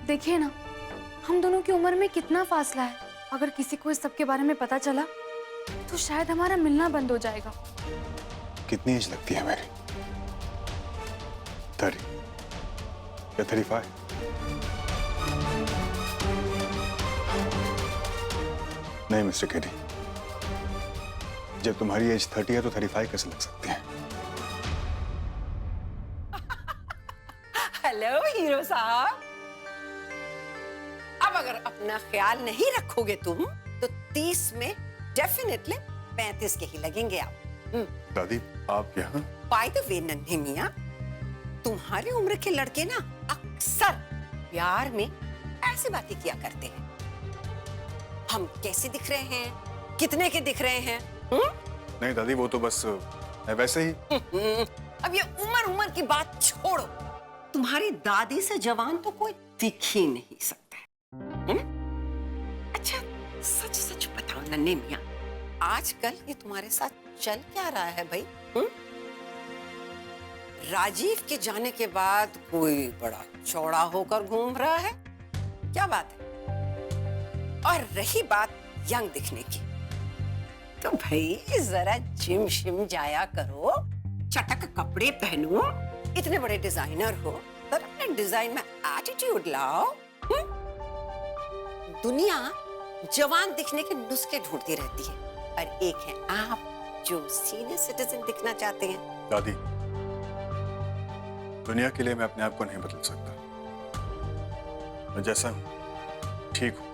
देखिए ना, हम दोनों की उम्र में कितना फासला है। अगर किसी को इस सब के बारे में पता चला तो शायद हमारा मिलना बंद हो जाएगा। कितनी एज लगती है मेरी? 30 या 35? नहीं मिस्टर केडी, जब तुम्हारी एज 30 है तो 35 कैसे लग सकती है? हेलो हीरो साहब, अब अगर अपना ख्याल नहीं रखोगे तुम तो 30 में डेफिनेटली 35 के ही लगेंगे आप। दादी आप यहाँ? बाय द वे नन्हे मियां, तुम्हारी उम्र के लड़के ना अक्सर प्यार में ऐसी बातें किया करते हैं। हम कैसे दिख रहे हैं, कितने के दिख रहे हैं? नहीं दादी, वो तो बस वैसे ही। अब ये उम्र की बात छोड़ो, तुम्हारी दादी से जवान तो कोई दिख ही नहीं सकता। अच्छा सच सच बताओ नन्हे मियां, आजकल ये तुम्हारे साथ चल क्या रहा है भाई? राजीव के जाने के बाद कोई बड़ा चौड़ा होकर घूम रहा है, क्या बात है? और रही बात यंग दिखने की, तो भाई जरा जिम शिम जाया करो, चटक कपड़े पहनो, इतने बड़े डिजाइनर हो तो अपने डिजाइन में एटीट्यूड लाओ। दुनिया जवान दिखने के नुस्खे ढूंढती रहती है, और एक है आप जो सीनियर सिटीजन दिखना चाहते हैं। दादी, दुनिया के लिए मैं अपने आप को नहीं बदल सकता। मैं जैसा हूं ठीक हूं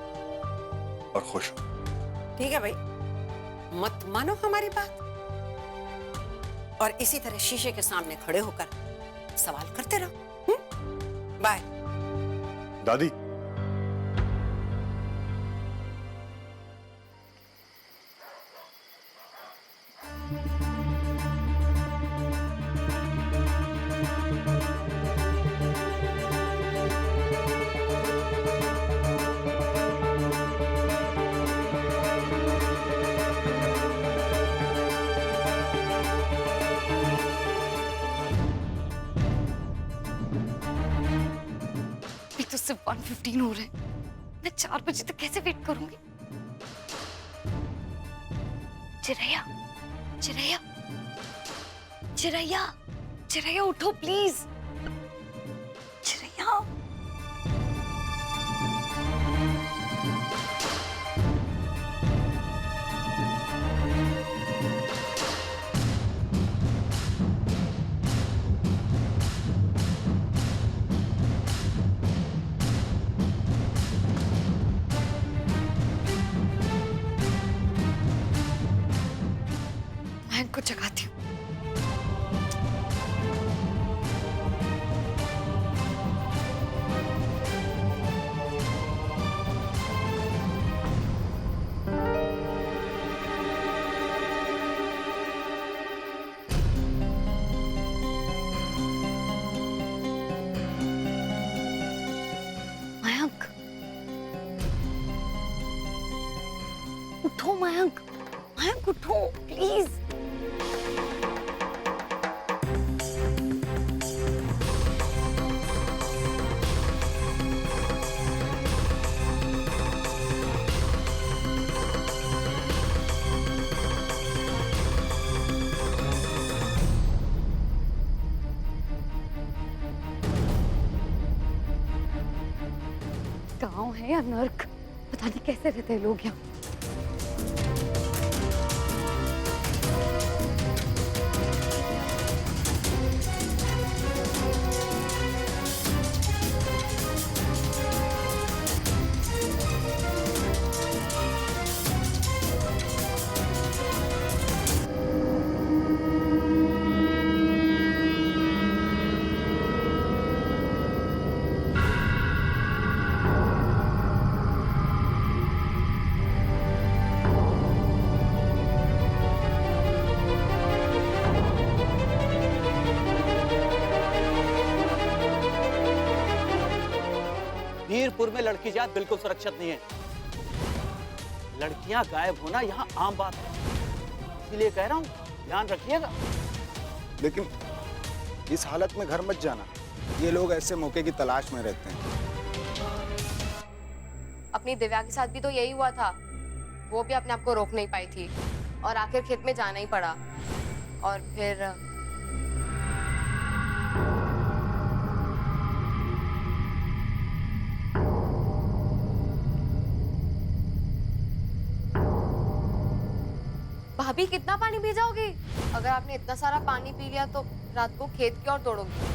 और खुश हूं। ठीक है भाई, मत मानो हमारी बात और इसी तरह शीशे के सामने खड़े होकर सवाल करते रहो। बाय। दादी, तो सिर्फ 1:15 हो रहे हैं, मैं 4 बजे तक कैसे वेट करूंगी? चिरैया, चिरैया, चिरैया, चिरैया उठो प्लीज। चिरैया, मैं इनको जगाती हूँ। मयंक, उठो मयंक, मयंक उठो प्लीज। गांव है या नर्क, पता नहीं कैसे रहते हैं लोग यहाँ। मीरपुर में लड़की जात बिल्कुल सुरक्षित नहीं है। लड़कियां गायब होना यहाँ आम बात है, इसीलिए कह रहा हूँ ध्यान रखिएगा। लेकिन इस हालत में घर मत जाना, ये लोग ऐसे मौके की तलाश में रहते हैं। अपनी दिव्या के साथ भी तो यही हुआ था, वो भी अपने आप को रोक नहीं पाई थी और आखिर खेत में जाना ही पड़ा। और फिर भाभी कितना पानी पी जाओगी? अगर आपने इतना सारा पानी पी लिया तो रात को खेत की ओर दौड़ोगी।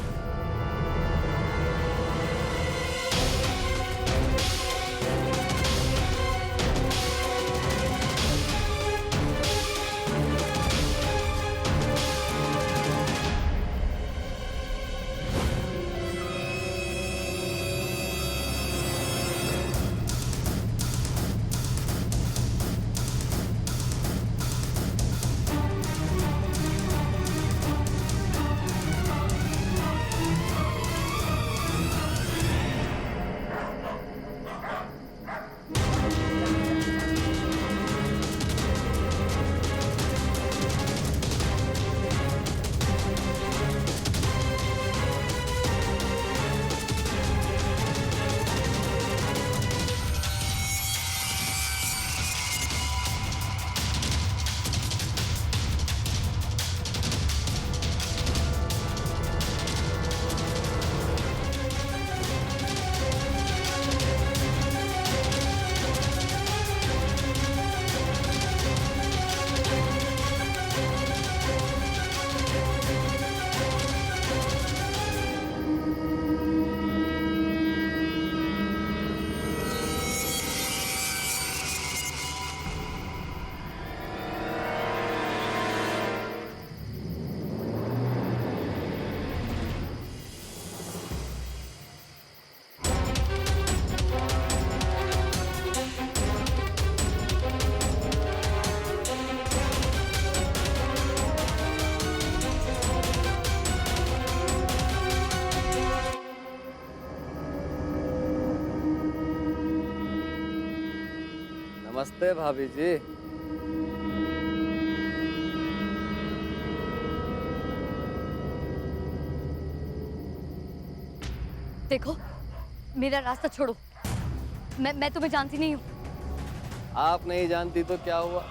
नमस्ते भाभी जी। देखो, मेरा रास्ता छोड़ो। मैं तुम्हें जानती नहीं हूँ। आप नहीं जानती तो क्या हुआ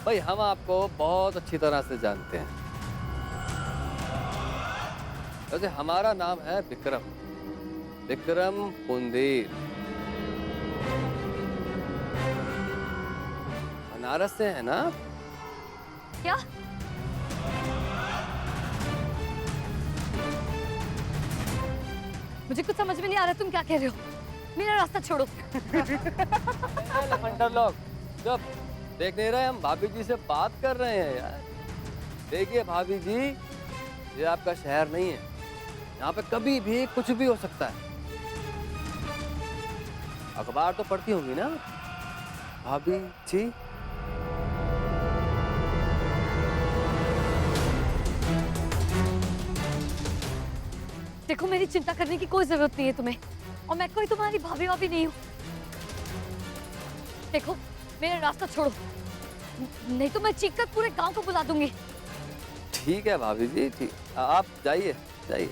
भाई, हम आपको बहुत अच्छी तरह से जानते हैं। वैसे हमारा नाम है विक्रम, विक्रम पुंदीर। बनारस से है ना? क्या? मुझे कुछ समझ में नहीं आ रहा, तुम क्या कह रहे हो? मेरा रास्ता छोड़ो। लफंडर लोग जब देख नहीं रहे, हम भाभी जी से बात कर रहे हैं यार। देखिए भाभी जी, ये आपका शहर नहीं है, यहाँ पे कभी भी कुछ भी हो सकता है। अखबार तो पढ़ती होंगी ना भाभी जी? देखो, मेरी चिंता करने की कोई जरूरत नहीं है तुम्हें, और मैं कोई तुम्हारी भाभी भाभी नहीं हूँ। देखो, मेरा रास्ता छोड़ो, नहीं तो मैं चीख कर पूरे गांव को बुला दूंगी। ठीक है भाभी जी, ठीक, आप जाइए जाइए।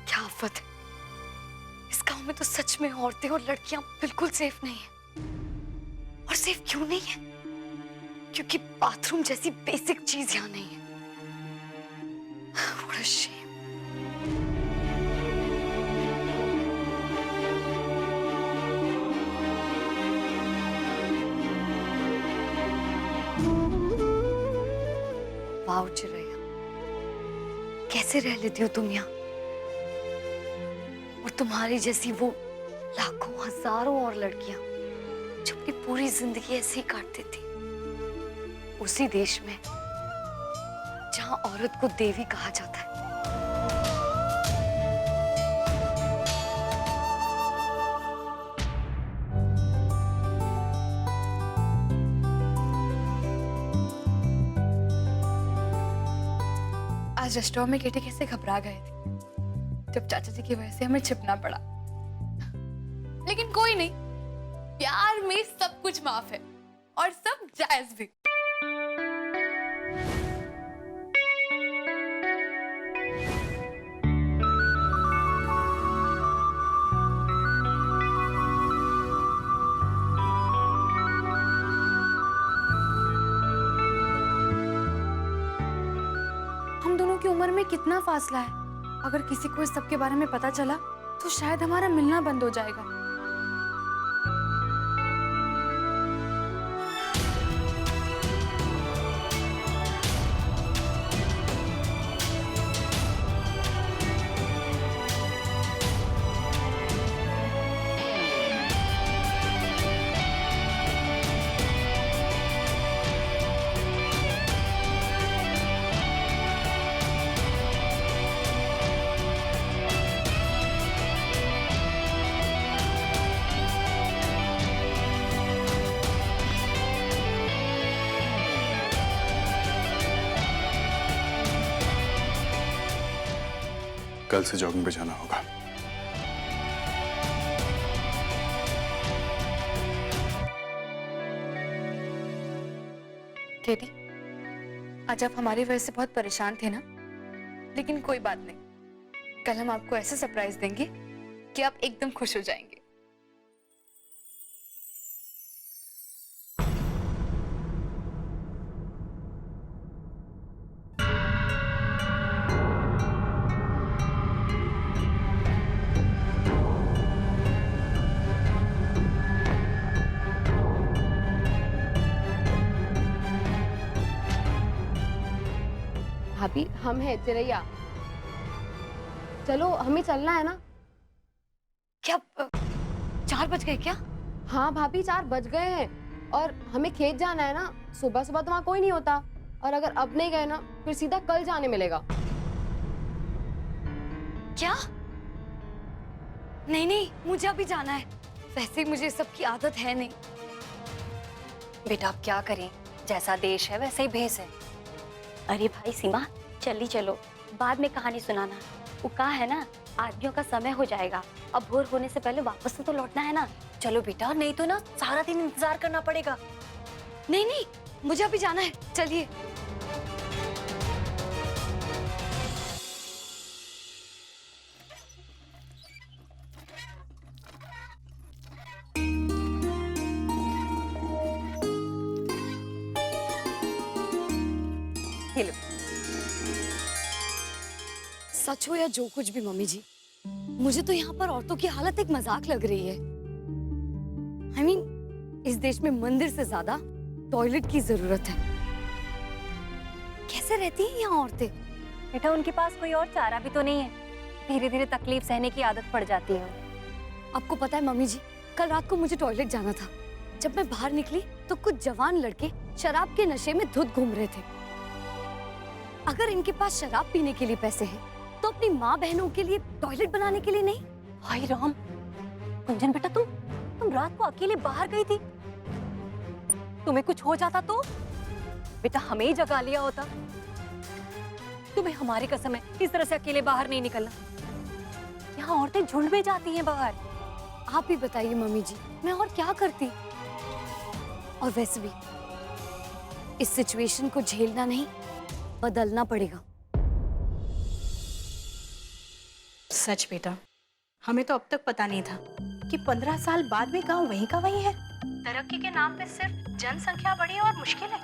क्या आफत है, इस गांव में तो सच में औरतें और लड़कियां बिल्कुल सेफ नहीं है। और सेफ क्यों नहीं है? क्योंकि बाथरूम जैसी बेसिक चीज यहाँ नहीं है। What a shame. वाह चिरैया, कैसे रह लेती हो तुम यहाँ? और तुम्हारी जैसी वो लाखों हजारों और लड़कियां जो अपनी पूरी जिंदगी ऐसे ही काट देती, उसी देश में जहां औरत को देवी कहा जाता है। आज रेस्टोरेंट में केटी कैसे घबरा गए थे जब चाचा जी की वजह से हमें छिपना पड़ा। लेकिन कोई नहीं, प्यार में सब कुछ माफ है और सब जायज भी। हम दोनों की उम्र में कितना फासला है। अगर किसी को इस सब के बारे में पता चला तो शायद हमारा मिलना बंद हो जाएगा। कल से जॉगिंग पे जाना होगा। केटी, आज आप हमारी वजह से बहुत परेशान थे ना, लेकिन कोई बात नहीं, कल हम आपको ऐसे सरप्राइज देंगे कि आप एकदम खुश हो जाएंगे। भाभी हम हैं चिरैया, चलो हमें चलना है ना। क्या 4 बज गए क्या? हाँ भाभी 4 बज गए हैं और हमें खेत जाना है ना। सुबह सुबह तो वहाँ कोई नहीं होता और अगर अब नहीं गए ना फिर सीधा कल जाने मिलेगा। क्या? नहीं नहीं, मुझे अभी जाना है। वैसे ही मुझे सबकी आदत है नहीं। बेटा अब क्या करें, जैसा देश है वैसे ही भेस है। अरे भाई सीमा, चली चलो, बाद में कहानी सुनाना। वो कहा है ना, आदमियों का समय हो जाएगा, अब भोर होने से पहले वापस तो लौटना है ना। चलो बेटा, नहीं तो ना सारा दिन इंतजार करना पड़ेगा। नहीं नहीं, मुझे अभी जाना है, चलिए। सच हो या जो कुछ भी मम्मी जी, मुझे तो यहाँ पर औरतों की हालत एक मजाक लग रही है। I mean, इस देश में मंदिर से ज्यादा टॉयलेट की जरूरत है। कैसे रहती हैं यहाँ औरतें? बेटा उनके पास कोई और चारा भी तो नहीं है, धीरे धीरे तकलीफ सहने की आदत पड़ जाती है। आपको पता है मम्मी जी, कल रात को मुझे टॉयलेट जाना था। जब मैं बाहर निकली तो कुछ जवान लड़के शराब के नशे में धुत घूम रहे थे। अगर इनके पास शराब पीने के लिए पैसे हैं, तो अपनी माँ बहनों के लिए टॉयलेट बनाने के लिए नहीं। हाय राम, गुंजन बेटा तुम रात को अकेले बाहर गई थी, तुम्हें कुछ हो जाता तो? बेटा हमें ही जगा लिया होता। तुम्हें हमारी कसम है, इस तरह से अकेले बाहर नहीं निकलना। यहाँ औरतें झुंड में जाती हैं बाहर। आप ही बताइए मम्मी जी, मैं और क्या करती। और वैसे भी इस सिचुएशन को झेलना नहीं, बदलना पड़ेगा। सच बेटा, हमें तो अब तक पता नहीं था कि 15 साल बाद भी गांव वहीं का वहीं है। तरक्की के नाम पे सिर्फ जनसंख्या बढ़ी और मुश्किल है।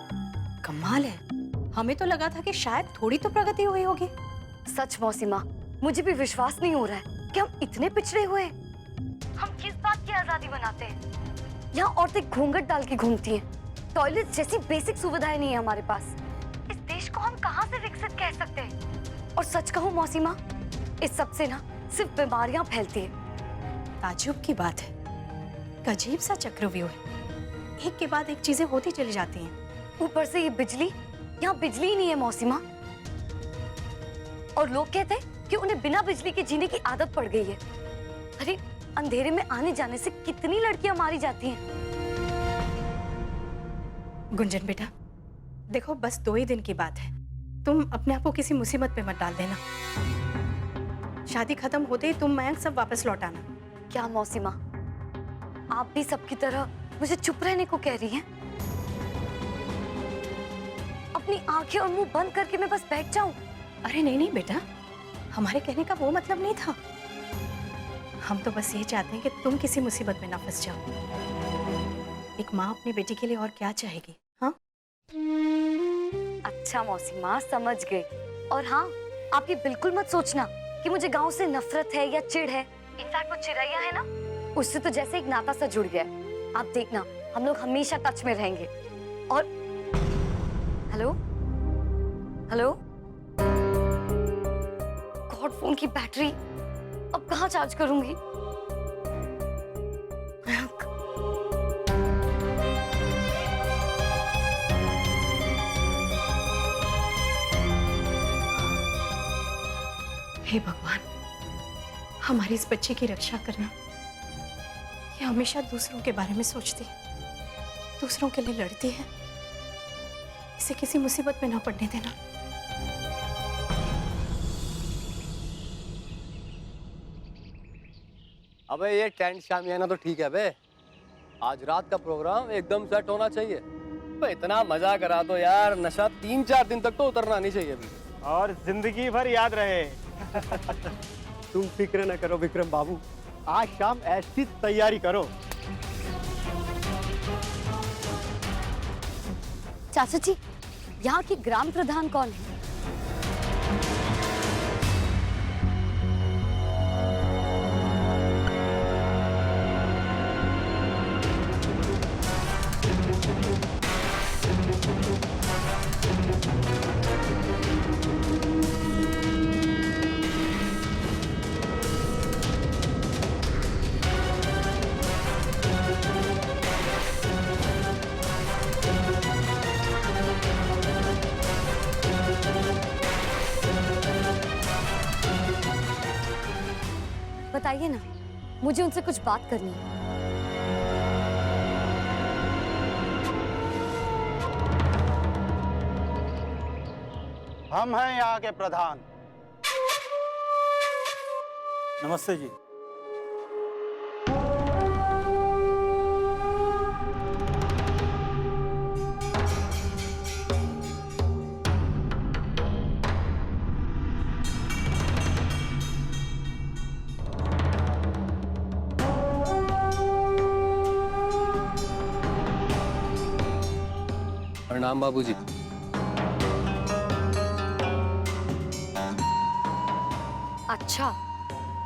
कमाल है, हमें तो लगा था कि शायद थोड़ी तो प्रगति हुई होगी। सच मौसीमा, मुझे भी विश्वास नहीं हो रहा है कि हम इतने पिछड़े हुए हैं। हम किस बात की आजादी बनाते हैं? यहाँ औरतें घूंघट डाल के घूमती हैं। टॉयलेट जैसी बेसिक सुविधाएं नहीं है हमारे पास। इस देश को हम कहाँ से विकसित कह सकते हैं? और सच कहूँ मौसीमा, इस सब से ना सिर्फ बीमारियां फैलती हैं। ताज्जुब की बात है, एक अजीब सा चक्रव्यूह है, एक के बाद एक चीजें होती चली जाती हैं। ऊपर से ये बिजली, यहाँ बिजली ही नहीं है मौसीमा। और लोग कहते हैं कि उन्हें बिना बिजली के जीने की आदत पड़ गई है। अरे अंधेरे में आने जाने से कितनी लड़कियां मारी जाती हैं। गुंजन बेटा देखो, बस 2 ही दिन की बात है, तुम अपने आप को किसी मुसीबत पे मत डाल देना। शादी खत्म होते ही तुम मयंक सब वापस लौटाना। क्या मौसी माँ, आप भी सबकी तरह मुझे चुप रहने को कह रही हैं? अपनी आंखें और मुंह बंद करके मैं बस बैठ जाऊं? अरे नहीं नहीं बेटा, हमारे कहने का वो मतलब नहीं था। हम तो बस ये चाहते हैं कि तुम किसी मुसीबत में ना फंस जाओ। एक माँ अपनी बेटी के लिए और क्या चाहेगी? हाँ अच्छा मौसी माँ, समझ गई। और हाँ, आप ये बिल्कुल मत सोचना कि मुझे गांव से नफरत है या चिढ़ है। इनफैक्ट वो चिरैया है ना, उससे तो जैसे एक नाता सा जुड़ गया है। आप देखना, हम लोग हमेशा टच में रहेंगे। और हेलो हेलो, गॉड, फोन की बैटरी अब कहाँ चार्ज करूंगी? हे भगवान, हमारी इस बच्चे की रक्षा करना। ये हमेशा दूसरों के बारे में सोचती है, दूसरों के लिए लड़ती है। इसे किसी मुसीबत में ना पड़ने देना। अबे ये टेंट शामियाना तो ठीक है बे, आज रात का प्रोग्राम एकदम सेट होना चाहिए। बे इतना मजा करा तो यार, नशा 3-4 दिन तक तो उतरना नहीं चाहिए भी। और जिंदगी भर याद रहे। तुम फिक्र न करो विक्रम बाबू, आज शाम ऐसी तैयारी करो। चाचा जी, यहाँ की ग्राम प्रधान कौन है? बताइए ना, मुझे उनसे कुछ बात करनी है। हम हैं यहाँ के प्रधान। नमस्ते जी। प्रणाम बाबूजी। अच्छा,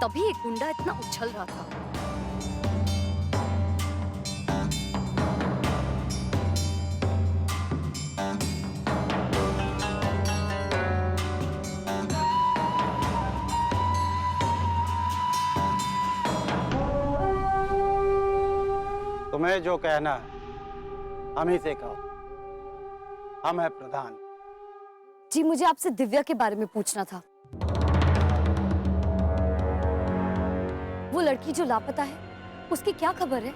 तभी एक गुंडा इतना उछल रहा था। तुम्हें जो कहना है हम ही से कहो। हम है प्रधान। जी, मुझे आपसे दिव्या के बारे में पूछना था। वो लड़की जो लापता है, उसकी क्या खबर है?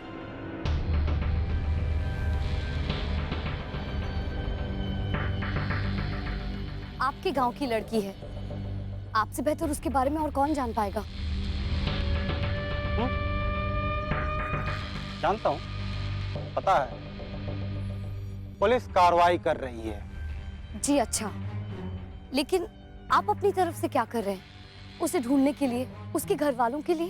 आपके गांव की लड़की है, आपसे बेहतर उसके बारे में और कौन जान पाएगा? जानता हूँ, पता है। पुलिस कार्रवाई कर रही है। जी अच्छा, लेकिन आप अपनी तरफ से क्या कर रहे हैं? उसे ढूंढने के लिए, उसके घर वालों के लिए?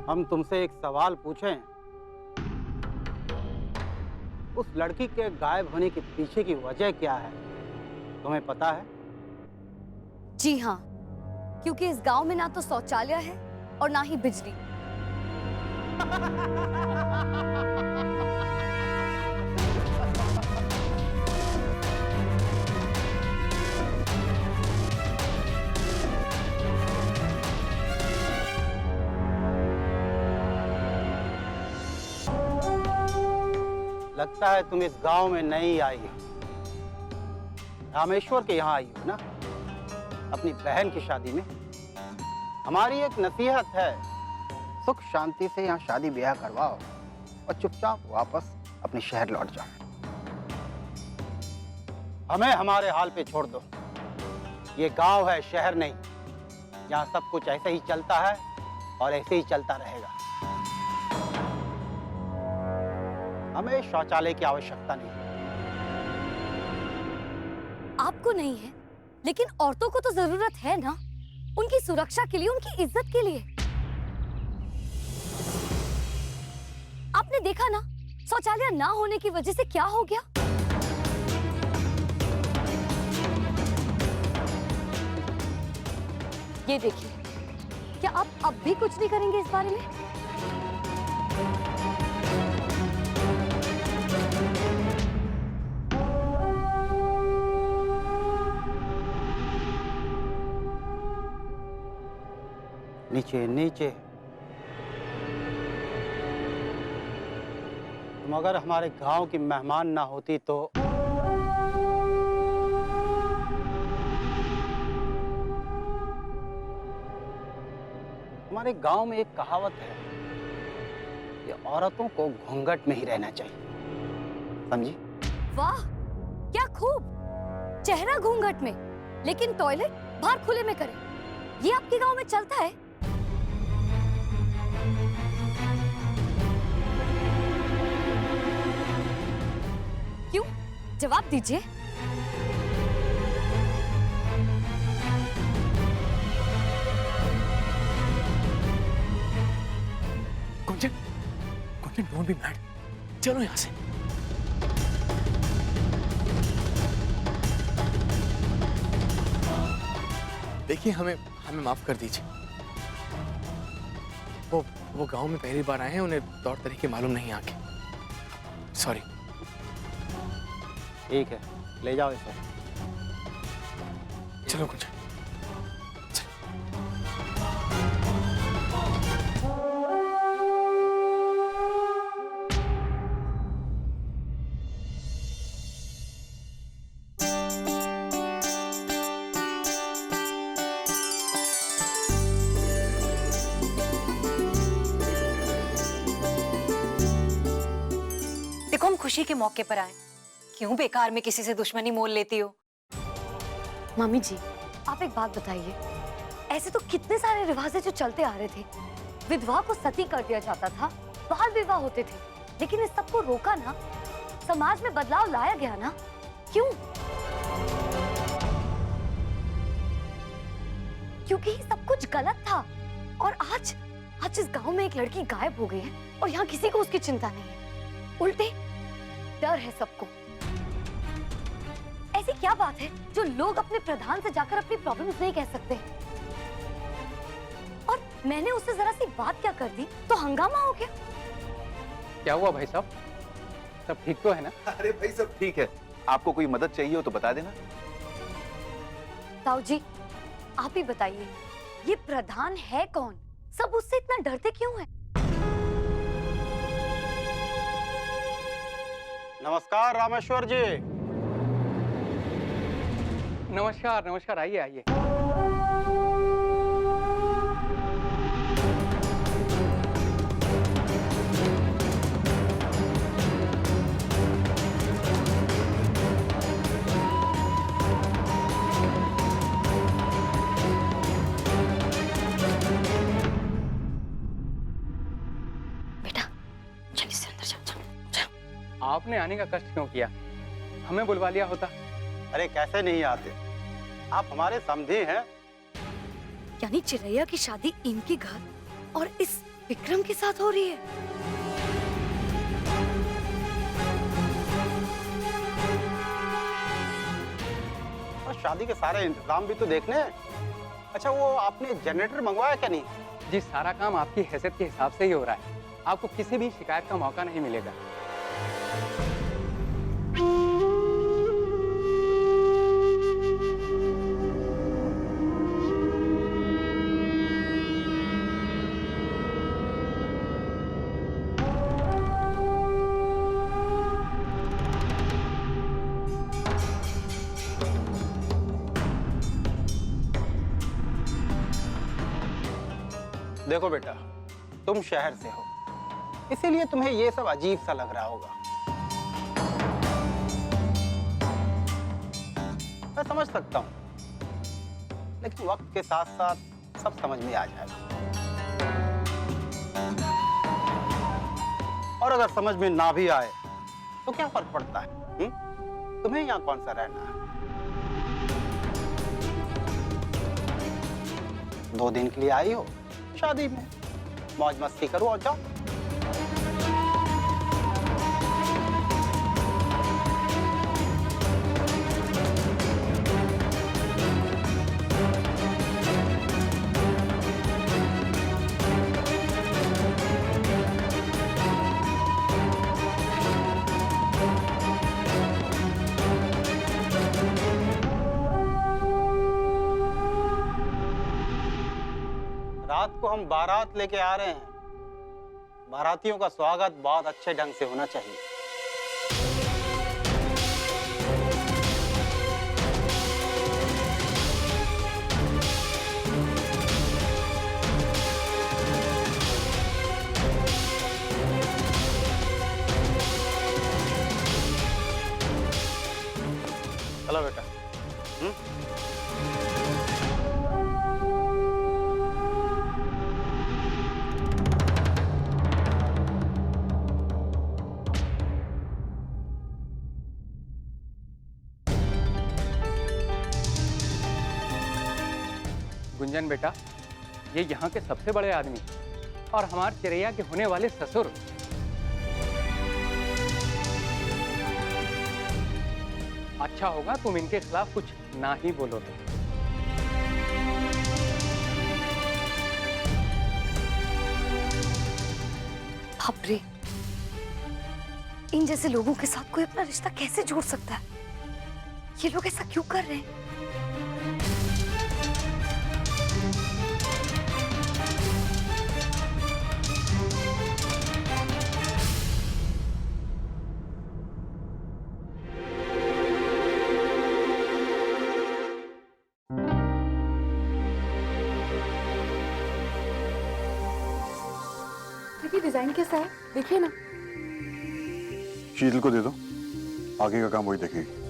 हम तुमसे एक सवाल पूछें? उस लड़की के गायब होने के पीछे की वजह क्या है, तुम्हें पता है? जी हाँ, क्योंकि इस गांव में ना तो शौचालय है और ना ही बिजली। लगता है तुम इस गांव में नई आई हो। रामेश्वर के यहाँ आई हो ना, अपनी बहन की शादी में। हमारी एक नसीहत है, सुख शांति से यहाँ शादी ब्याह करवाओ और चुपचाप वापस अपने शहर लौट जाओ। हमें हमारे हाल पे छोड़ दो। ये गांव है, शहर नहीं। यहाँ सब कुछ ऐसे ही चलता है और ऐसे ही चलता रहेगा। हमें शौचालय की आवश्यकता नहीं। आपको नहीं है, लेकिन औरतों को तो जरूरत है ना, उनकी सुरक्षा के लिए, उनकी इज्जत के लिए। आपने देखा ना शौचालय ना होने की वजह से क्या हो गया। ये देखिए, क्या आप अब भी कुछ नहीं करेंगे इस बारे में? नीचे नीचे। तुम अगर हमारे गांव की मेहमान ना होती तो हमारे गांव में एक कहावत है कि औरतों को घूंघट में ही रहना चाहिए, समझी? वाह, क्या खूब। चेहरा घूंघट में, लेकिन टॉयलेट बाहर खुले में करें। ये आपके गांव में चलता है? क्यों? जवाब दीजिए। कुंजन, कुंजन, डोंट बी मैड। चलो यहाँ से। देखिए, हमें माफ कर दीजिए। वो गांव में पहली बार आए हैं, उन्हें तौर तरीके मालूम नहीं आके। सॉरी। ठीक है, ले जाओ इसे। चलो कुंजन। देखो, हम खुशी के मौके पर आए, क्यों बेकार में किसी से दुश्मनी मोल लेती हो? मामी जी, आप एक बात बताइए, ऐसे तो कितने सारे रिवाज है जो चलते आ रहे थे। विधवा को सती कर दिया जाता था, बाल विवाह होते थे, लेकिन इस सबको रोका ना, समाज में बदलाव लाया गया ना। क्यों? क्योंकि ये सब कुछ गलत था। और आज इस गांव में एक लड़की गायब हो गई है और यहाँ किसी को उसकी चिंता नहीं है, उल्टे डर है सबको। ऐसी क्या बात है जो लोग अपने प्रधान से जाकर अपनी प्रॉब्लम्स नहीं कह सकते? और मैंने उससे जरा सी बात क्या कर दी तो हंगामा हो गया। क्या हुआ भाई साहब? सब ठीक तो है ना? अरे भाई सब ठीक है। आपको कोई मदद चाहिए हो तो बता देना। ताऊ जी, आप ही बताइए, ये प्रधान है कौन? सब उससे इतना डरते क्यों हैं? नमस्कार रामेश्वर जी। नमस्कार नमस्कार, आइए आइए। आपने आने का कष्ट क्यों किया? हमें बुलवा लिया होता। अरे कैसे नहीं आते, आप हमारे समधी हैं। यानी चिरैया की शादी इनके घर और इस विक्रम के साथ हो रही है। और शादी के सारे इंतजाम भी तो देखने हैं। अच्छा, वो आपने जनरेटर मंगवाया क्या नहीं? जी, सारा काम आपकी हैसियत के हिसाब से ही हो रहा है। आपको किसी भी शिकायत का मौका नहीं मिलेगा। देखो बेटा, तुम शहर से हो, इसीलिए तुम्हें ये सब अजीब सा लग रहा होगा। मैं समझ सकता हूँ, लेकिन वक्त के साथ साथ सब समझ में आ जाएगा। और अगर समझ में ना भी आए तो क्या फर्क पड़ता है? तुम्हें यहाँ कौन सा रहना है? 2 दिन के लिए आई हो शादी में, मौज मस्ती करो और जाओ। रात को हम बारात लेके आ रहे हैं। बारातियों का स्वागत बहुत अच्छे ढंग से होना चाहिए। चलो बेटा। गुंजन बेटा, ये यहाँ के सबसे बड़े आदमी और हमारे चिरैया के होने वाले ससुर। अच्छा होगा तुम इनके खिलाफ कुछ ना ही बोलो। बाप रे, इन जैसे लोगों के साथ कोई अपना रिश्ता कैसे जोड़ सकता है? ये लोग ऐसा क्यों कर रहे हैं? देखिए डिजाइन कैसा है, देखिए ना। शीतल को दे दो, आगे का काम वही देखेगी।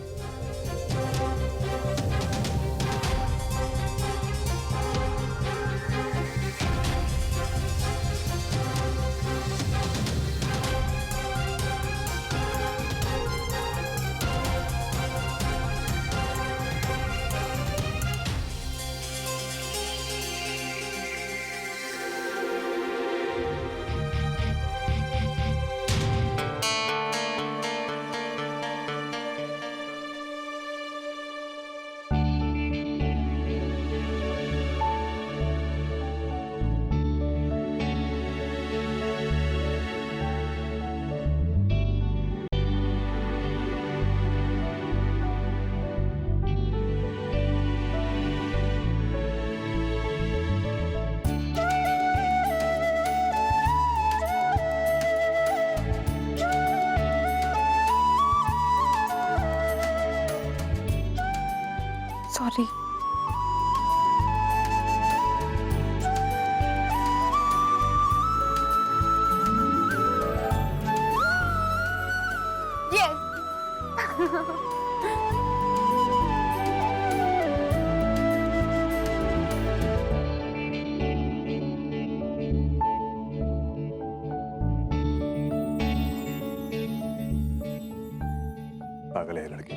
सॉरी। पागल है लड़की,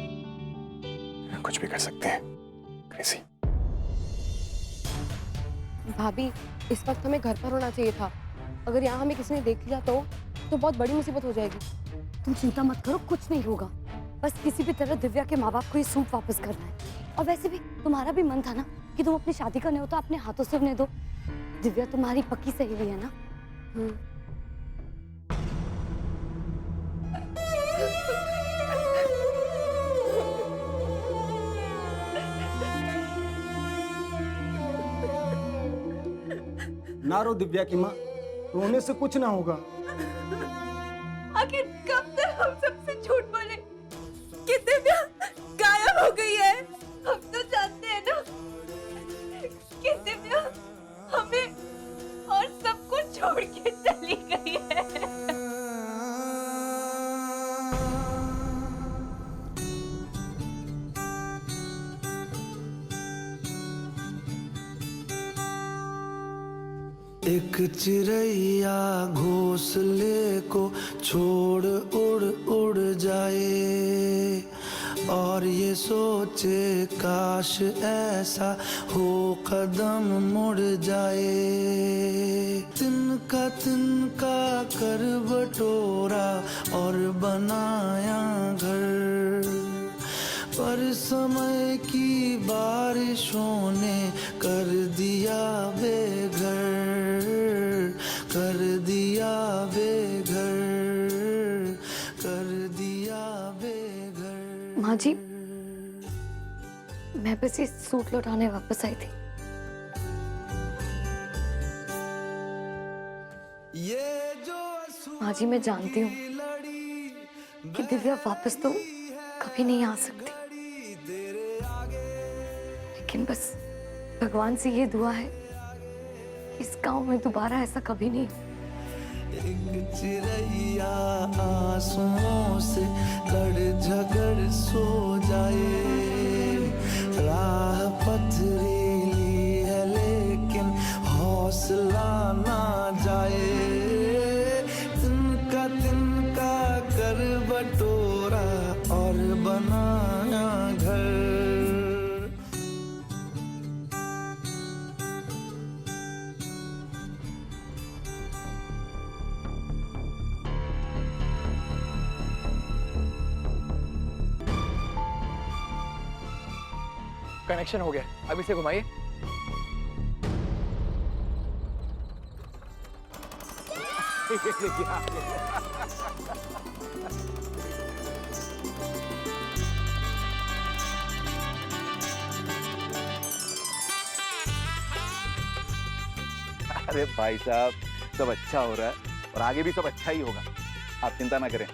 कुछ भी कर सकते हैं। क्रेजी। भाभी, इस वक्त हमें घर पर होना चाहिए था। अगर यहाँ हमें किसी ने देख लिया तो बहुत बड़ी मुसीबत हो जाएगी। तुम चिंता मत करो, कुछ नहीं होगा। बस किसी भी तरह दिव्या के माँ बाप को ये सूट वापस करना है। और वैसे भी तुम्हारा भी मन था ना कि तुम अपनी शादी का न्योता अपने हाथों से उन्हें दो। दिव्या तुम्हारी पक्की सहेली है ना। ना रो दिव्या की माँ, रोने से कुछ ना होगा। आखिर कब तक हम सबसे झूठ बोले कि दिव्या गायब हो गई है? हम तो जानते हैं ना कि दिव्या हमें और सबको छोड़ छोड़ के चली गई है। एक चिड़ैया घोंसले को छोड़ उड़ उड़ जाए और ये सोचे काश ऐसा हो कदम मुड़ जाए। तिनका तिनका कर बटोरा और बनाया घर, पर समय की बारिशों ने कर दिया बेघर, कर दिया बेघर, कर दिया बेघर। माँ जी, मैं बस ये सूट लौटाने वापस आई थी। माँ जी, मैं जानती हूँ कि दिव्या वापस तो कभी नहीं आ सकती, लेकिन बस भगवान से ये दुआ है कि इस गांव में दोबारा ऐसा कभी नहीं हो। एक चिड़ैया आंसुओं से लड़ झगड़ सो जाए, राह पथरीली है लेकिन हौसला ना जाए। तिनका तिनका कर बटोरा और बनाया घर। कनेक्शन हो गया, अब इसे घुमाइए। अरे भाई साहब, सब अच्छा हो रहा है और आगे भी सब अच्छा ही होगा, आप चिंता ना करें।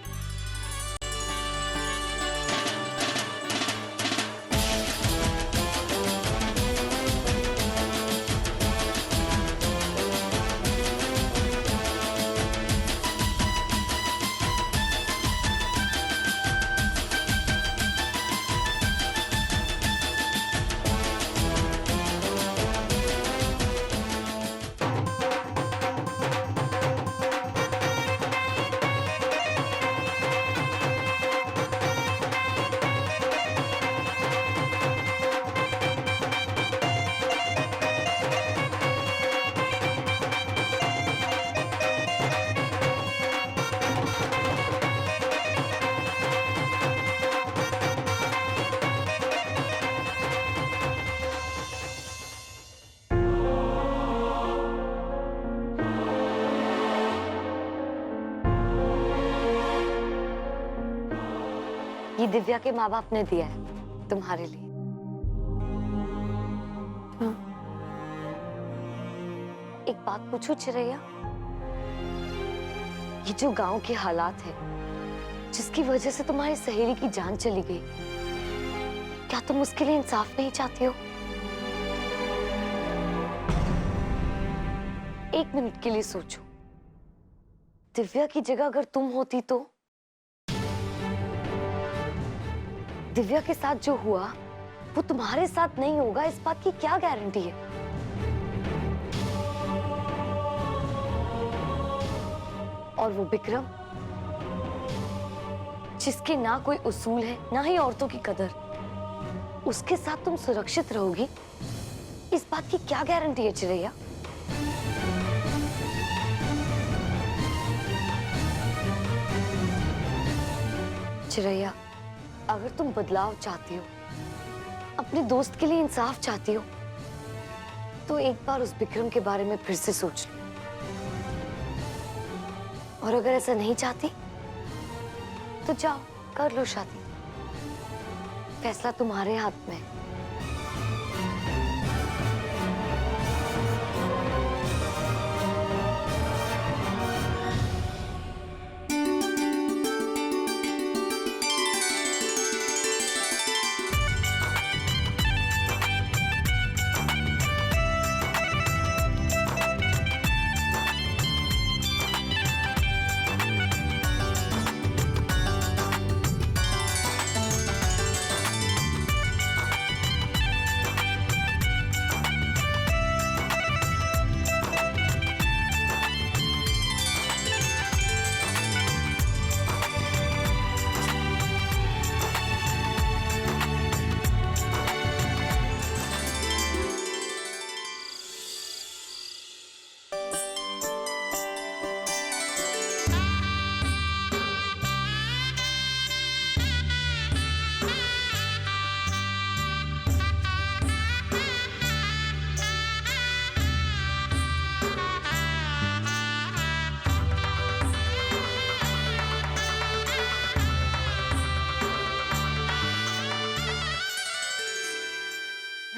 ये दिव्या के माँ बाप ने दिया है तुम्हारे लिए। हाँ। एक बात पूछूं चिरैया, ये जो गांव के हालात है जिसकी वजह से तुम्हारी सहेली की जान चली गई, क्या तुम उसके लिए इंसाफ नहीं चाहती हो? एक मिनट के लिए सोचो, दिव्या की जगह अगर तुम होती तो? दिव्या के साथ जो हुआ वो तुम्हारे साथ नहीं होगा, इस बात की क्या गारंटी है? और वो विक्रम जिसके ना कोई उसूल है ना ही औरतों की कदर, उसके साथ तुम सुरक्षित रहोगी, इस बात की क्या गारंटी है चिरैया? चिरैया, अगर तुम बदलाव चाहती हो, अपने दोस्त के लिए इंसाफ चाहती हो, तो एक बार उस विक्रम के बारे में फिर से सोच लो। और अगर ऐसा नहीं चाहती तो जाओ कर लो शादी, फैसला तुम्हारे हाथ में है।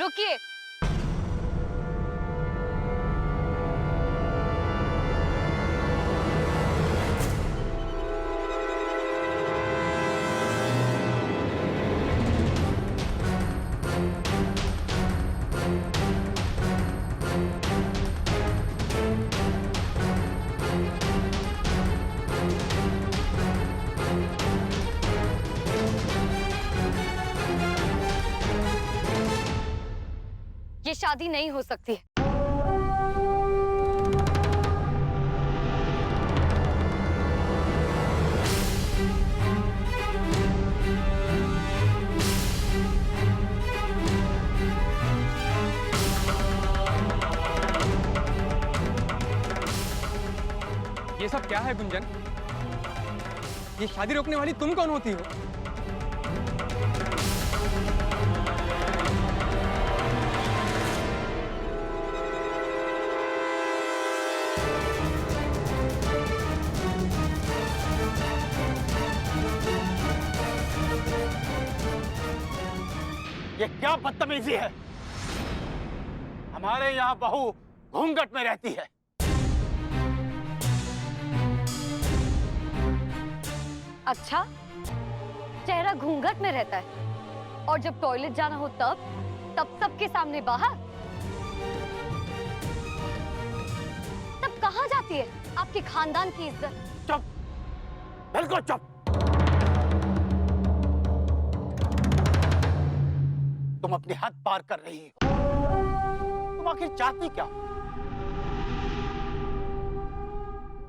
रुकिए। ये शादी नहीं हो सकती है। ये सब क्या है गुंजन? ये शादी रोकने वाली तुम कौन होती हो? ये क्या बदतमीजी है? हमारे यहाँ बहू घूंघट में रहती है। अच्छा, चेहरा घूंघट में रहता है और जब टॉयलेट जाना हो तब सबके सामने बाहर। तब कहाँ जाती है आपके खानदान की इज्जत? चुप, बिल्कुल चुप। तुम अपनी हद पार कर रही हो। तुम आखिर चाहती क्या?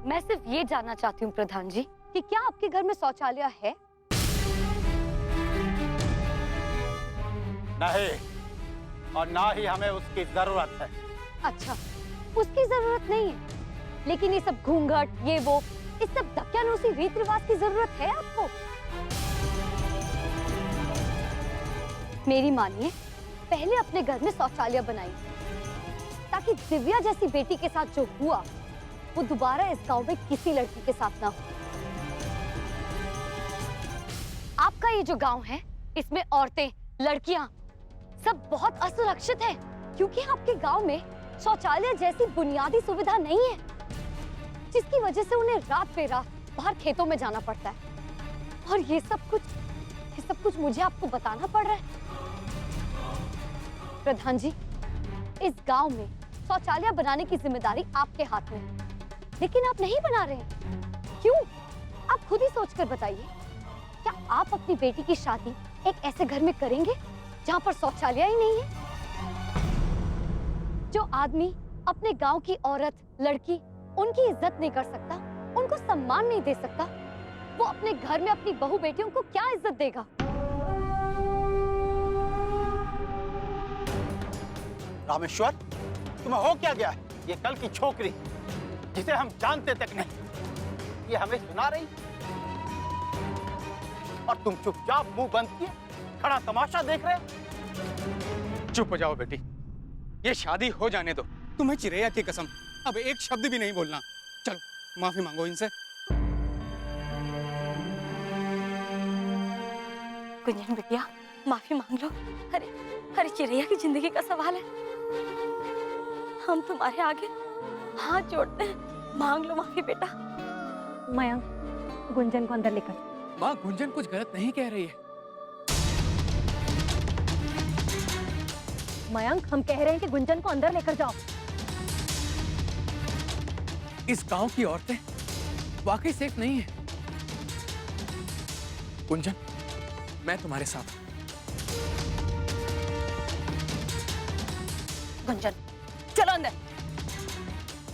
मैं सिर्फ ये जानना चाहती हूँ प्रधान जी कि क्या आपके घर में शौचालय है? नहीं, और ना ही हमें उसकी जरूरत है। अच्छा, उसकी जरूरत नहीं है, लेकिन ये सब घूंघट, ये वो, इस सब दकियानूसी रीत रिवाज की जरूरत है आपको? मेरी मानिए, पहले अपने घर में शौचालय बनाइए ताकि दिव्या जैसी बेटी के साथ जो हुआ वो दोबारा इस गांव में किसी लड़की के साथ ना हो। आपका ये जो गांव है, इसमें औरतें, लड़कियां सब बहुत असुरक्षित हैं, क्योंकि आपके गांव में शौचालय जैसी बुनियादी सुविधा नहीं है, जिसकी वजह से उन्हें रात पे रात बाहर खेतों में जाना पड़ता है। और ये सब कुछ मुझे आपको बताना पड़ रहा है। प्रधान जी, इस गांव में शौचालय बनाने की जिम्मेदारी आपके हाथ में है, लेकिन आप नहीं बना रहे हैं। क्यों? आप खुद ही सोचकर बताइए, क्या आप अपनी बेटी की शादी एक ऐसे घर में करेंगे जहां पर शौचालय ही नहीं है? जो आदमी अपने गांव की औरत, लड़की, उनकी इज्जत नहीं कर सकता, उनको सम्मान नहीं दे सकता, वो अपने घर में अपनी बहू बेटियों को क्या इज्जत देगा? रामेश्वर, तुम्हें हो क्या गया? ये कल की छोकरी जिसे हम जानते तक नहीं, ये हमें सुना रही और तुम चुपचाप मुंह बंद किए खड़ा तमाशा देख रहे। चुप हो जाओ बेटी, ये शादी हो जाने दो। तुम्हें चिरैया की कसम, अब एक शब्द भी नहीं बोलना। चलो माफी मांगो इनसे। गुंजन बिटिया, माफी मांग लो। अरे चिरैया की जिंदगी का सवाल है, हम तुम्हारे आगे हाथ जोड़ते हैं, मांग लो माफी बेटा। मयंक, गुंजन को अंदर लेकर। माँ, गुंजन कुछ गलत नहीं कह रही है। मयंक, हम कह रहे हैं कि गुंजन को अंदर लेकर जाओ। इस गांव की औरतें वाकई सेफ नहीं है। गुंजन, मैं तुम्हारे साथ हूं। गुंजन, चलो अंदर।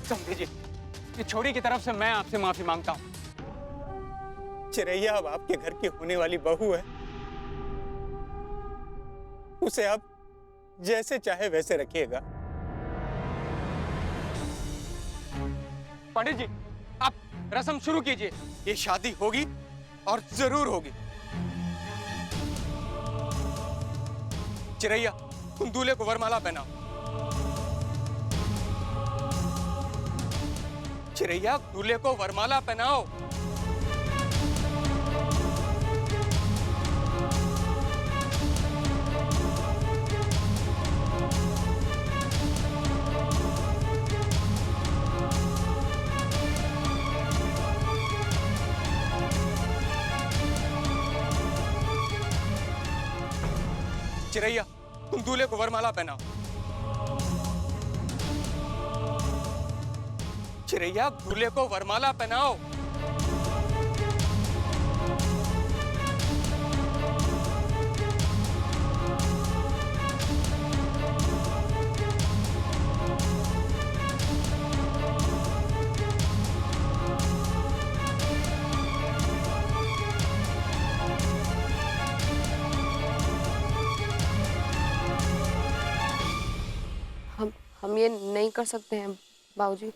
समझे जी, ये छोरी की तरफ से मैं आपसे माफी मांगता हूँ। चिरैया अब आपके घर की होने वाली बहू है, उसे आप जैसे चाहे वैसे रखिएगा। पंडित जी, आप रस्म शुरू कीजिए। ये शादी होगी और जरूर होगी। चिरैया, तुम दूल्हे को वरमाला पहनाओ। चिरैया, दूल्हे को वरमाला पहनाओ। चिरैया, तुम दूल्हे को वरमाला पहनाओ। चिरैया, दूल्हे को वरमाला पहनाओ। हम ये नहीं कर सकते हैं बाबूजी।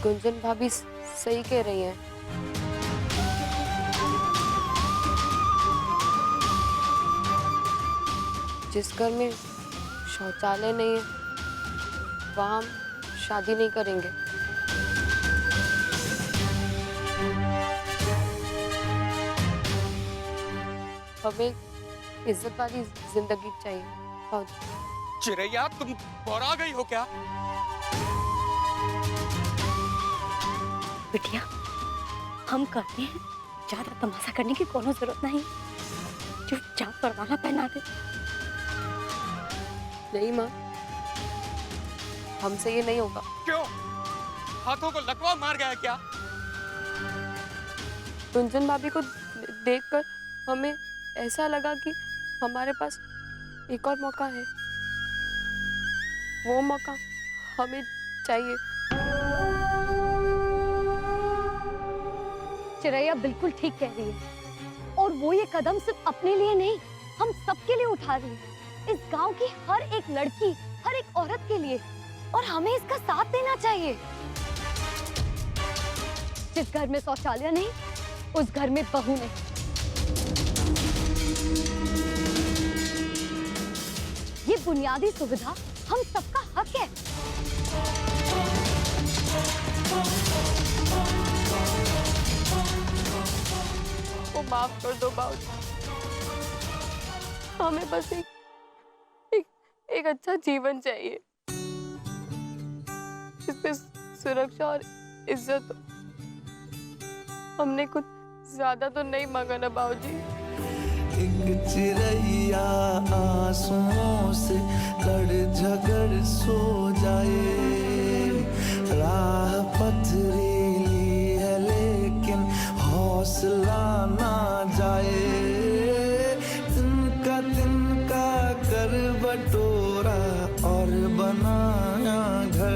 गुंजन भाभी सही कह रही हैं। जिस घर में शौचालय नहीं है वहां हम शादी नहीं करेंगे। हमें इज्जत वाली जिंदगी चाहिए। चिरैया, तुम बौरा गई हो क्या? बिटिया, हम करते हैं, ज्यादा तमाशा करने की कोनो जरूरत नहीं। चुपचाप वरमाला पहना दे। नहीं माँ, हमसे ये नहीं होगा। क्यों? हाथों को लकवा मार गया क्या? गुंजन भाभी को देखकर हमें ऐसा लगा कि हमारे पास एक और मौका है। वो मौका हमें चाहिए। चिरैया बिल्कुल ठीक कह रही है, और वो ये कदम सिर्फ अपने लिए नहीं, हम सबके लिए उठा रही है। इस गांव की हर एक लड़की, हर एक औरत के लिए, और हमें इसका साथ देना चाहिए। जिस घर में शौचालय नहीं, उस घर में बहू नहीं। ये बुनियादी सुविधा हम सबका हक है। वो माफ कर दो बाबूजी। हमें बस एक अच्छा जीवन चाहिए जिसमें सुरक्षा और इज्जत हो। हमने कुछ ज्यादा तो नहीं मांगा ना बाबूजी। एक चिरैया आंसुओं से लड़ झगड़ सो जाए। राह पथरीली है लेकिन हौसला ना जाए। तिनका कर बटोरा और बनाया घर।